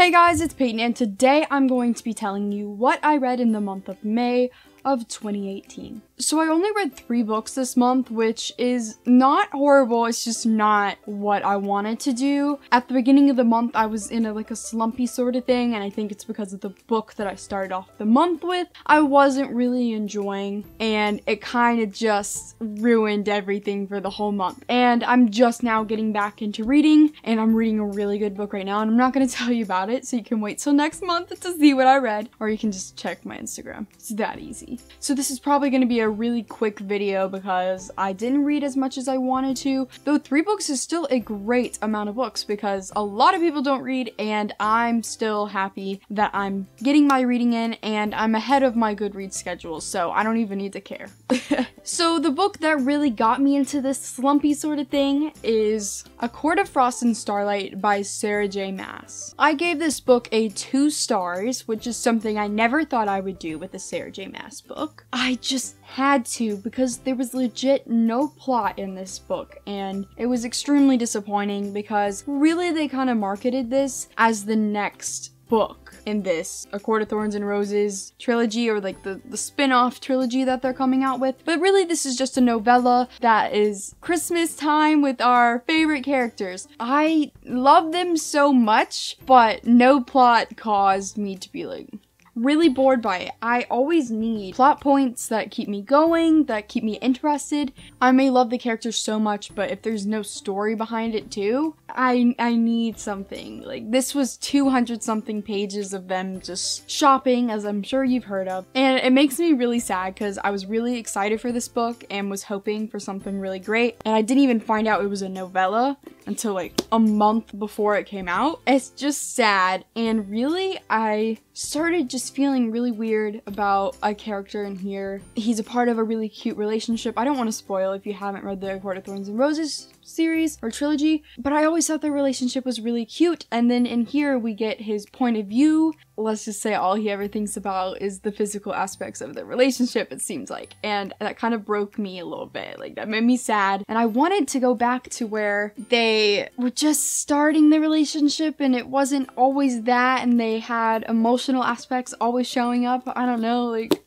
Hey guys, it's Peyton, and today I'm going to be telling you what I read in the month of May of 2018. So I only read 3 books this month, which is not horrible, it's just not what I wanted to do. At the beginning of the month, I was in a slumpy sort of thing, and I think it's because of the book that I started off the month with. I wasn't really enjoying, and it kind of just ruined everything for the whole month. And I'm just now getting back into reading, and I'm reading a really good book right now, and I'm not going to tell you about it, so you can wait till next month to see what I read, or you can just check my Instagram. It's that easy. So this is probably going to be a really quick video because I didn't read as much as I wanted to, though 3 books is still a great amount of books because a lot of people don't read, and I'm still happy that I'm getting my reading in and I'm ahead of my Goodreads schedule, so I don't even need to care. So the book that really got me into this slumpy sort of thing is A Court of Frost and Starlight by Sarah J. Maas. I gave this book a 2 stars, which is something I never thought I would do with a Sarah J. Maas book. I just had to because there was legit no plot in this book, and it was extremely disappointing because really they kind of marketed this as the next book in this A Court of Thorns and Roses trilogy, or like the spin-off trilogy that they're coming out with. But really this is just a novella that is Christmas time with our favorite characters. I love them so much, but no plot caused me to be like really bored by it. I always need plot points that keep me going, that keep me interested. I may love the characters so much, but if there's no story behind it too, I need something. Like, this was 200 something pages of them just shopping, as I'm sure you've heard of. And it makes me really sad because I was really excited for this book and was hoping for something really great. And I didn't even find out it was a novella until like a month before it came out. It's just sad. And really, I started just feeling really weird about a character in here. He's a part of a really cute relationship. I don't want to spoil if you haven't read the Court of Thorns and Roses series or trilogy, but I always thought their relationship was really cute. And then in here we get his point of view. Let's just say all he ever thinks about is the physical aspects of the relationship, it seems like. And that kind of broke me a little bit. Like, that made me sad. And I wanted to go back to where they were just starting the relationship and it wasn't always that, and they had emotional aspects always showing up. I don't know, like,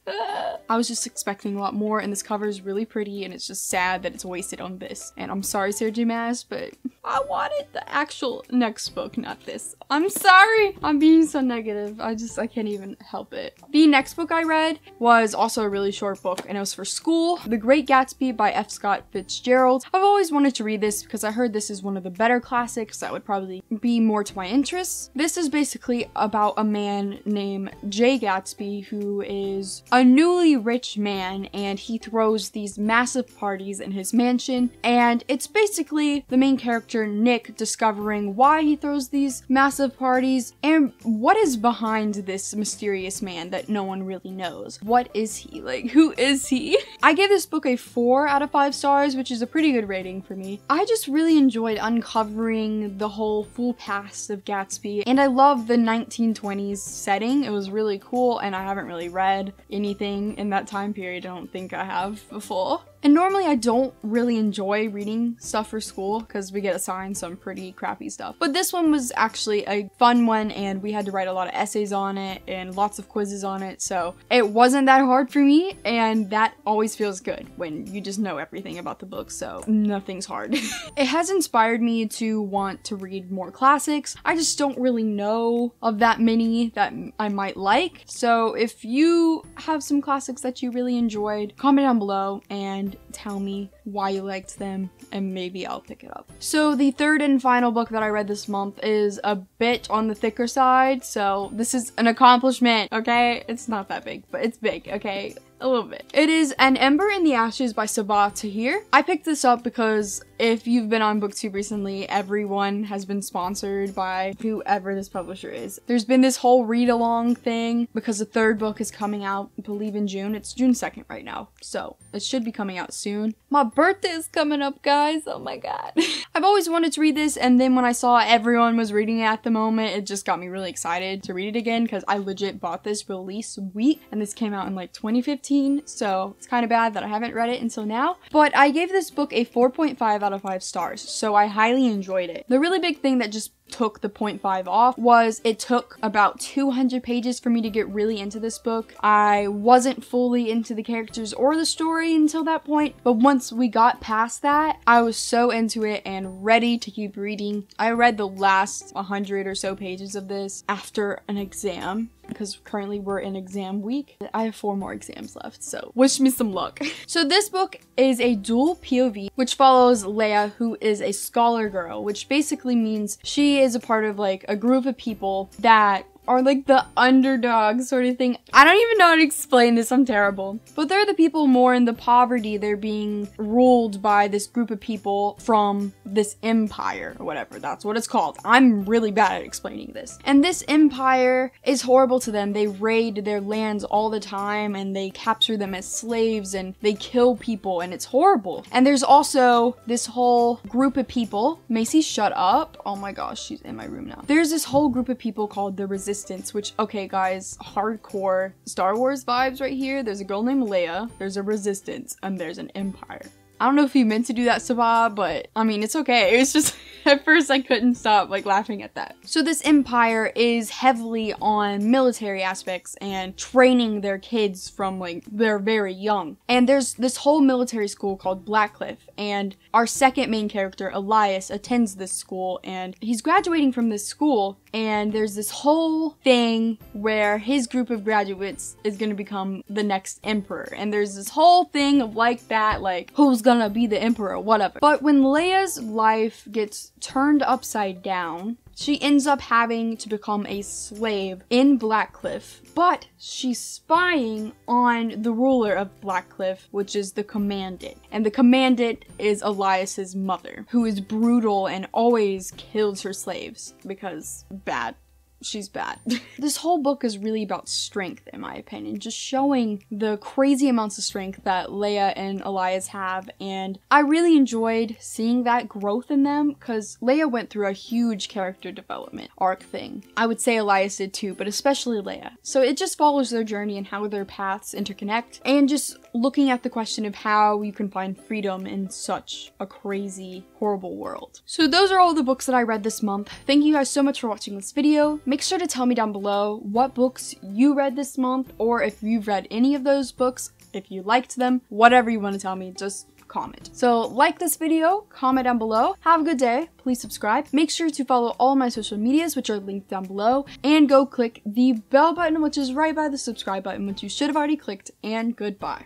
I was just expecting a lot more, and this cover is really pretty, and it's just sad that it's wasted on this. And I'm sorry, Sarah J. Maas, but I wanted the actual next book, not this. I'm sorry, I'm being so negative. I can't even help it. The next book I read was also a really short book, and it was for school. The Great Gatsby by F. Scott Fitzgerald. I've always wanted to read this because I heard this is one of the better classics that would probably be more to my interests. This is basically about a man named Jay Gatsby who is a newly rich man, and he throws these massive parties in his mansion, and it's basically the main character Nick discovering why he throws these massive parties and what is behind this mysterious man that no one really knows. What is he? Like, who is he? I gave this book a 4 out of 5 stars, which is a pretty good rating for me. I just really enjoyed uncovering the whole full past of Gatsby, and I love the 1920s setting. It was really cool, and I haven't really read anything in that time period. I don't think I have before. And normally I don't really enjoy reading stuff for school because we get assigned some pretty crappy stuff. But this one was actually a fun one, and we had to write a lot of essays on it and lots of quizzes on it, so it wasn't that hard for me, and that always feels good when you just know everything about the book, so nothing's hard. It has inspired me to want to read more classics. I just don't really know of that many that I might like, so if you have some classics that you really enjoyed, comment down below and tell me why you liked them, and maybe I'll pick it up. So the third and final book that I read this month is a bit on the thicker side, so this is an accomplishment, okay? It's not that big, but it's big, okay? A little bit. It is An Ember in the Ashes by Sabah Tahir. I picked this up because if you've been on BookTube recently, everyone has been sponsored by whoever this publisher is. There's been this whole read-along thing because the 3rd book is coming out, I believe in June. It's June 2nd right now, so it should be coming out soon. My birthday is coming up, guys. Oh my god. I've always wanted to read this, and then when I saw everyone was reading it at the moment, it just got me really excited to read it again because I legit bought this release week, and this came out in like 2015. So it's kind of bad that I haven't read it until now. But I gave this book a 4.5 out of 5 stars, so I highly enjoyed it. The really big thing that just took the 0.5 off was it took about 200 pages for me to get really into this book. I wasn't fully into the characters or the story until that point, but once we got past that, I was so into it and ready to keep reading. I read the last 100 or so pages of this after an exam, because currently we're in exam week. I have 4 more exams left, so wish me some luck. So this book is a dual POV, which follows Leia, who is a scholar girl, which basically means she is a part of like a group of people that are like the underdog sort of thing. I don't even know how to explain this, I'm terrible. But they're the people more in the poverty. They're being ruled by this group of people from this empire or whatever, that's what it's called. I'm really bad at explaining this. And this empire is horrible to them. They raid their lands all the time and they capture them as slaves and they kill people and it's horrible. And there's also this whole group of people. Macy, shut up. Oh my gosh, she's in my room now. There's this whole group of people called the Resistance, which, okay guys, hardcore Star Wars vibes right here. There's a girl named Leia, there's a Resistance, and there's an Empire. I don't know if you meant to do that, Sabah, but I mean, it's okay. It was just, at first I couldn't stop like laughing at that. So this empire is heavily on military aspects and training their kids from like they're very young. And there's this whole military school called Blackcliff, and our second main character, Elias, attends this school and he's graduating from this school, and there's this whole thing where his group of graduates is gonna become the next emperor. And there's this whole thing of like that, like who's gonna be the emperor, whatever. But when Leia's life gets turned upside down, she ends up having to become a slave in Blackcliff, but she's spying on the ruler of Blackcliff, which is the commandant. And the commandant is Elias's mother, who is brutal and always kills her slaves because bad. She's bad. This whole book is really about strength, in my opinion, just showing the crazy amounts of strength that Leia and Elias have, and I really enjoyed seeing that growth in them because Leia went through a huge character development arc thing. I would say Elias did too, but especially Leia. So it just follows their journey and how their paths interconnect, and just looking at the question of how you can find freedom in such a crazy, horrible world. So those are all the books that I read this month. Thank you guys so much for watching this video. Make sure to tell me down below what books you read this month, or if you've read any of those books, if you liked them, whatever you want to tell me, just comment. So like this video, comment down below, have a good day, please subscribe, make sure to follow all my social medias, which are linked down below, and go click the bell button, which is right by the subscribe button, which you should have already clicked, and goodbye.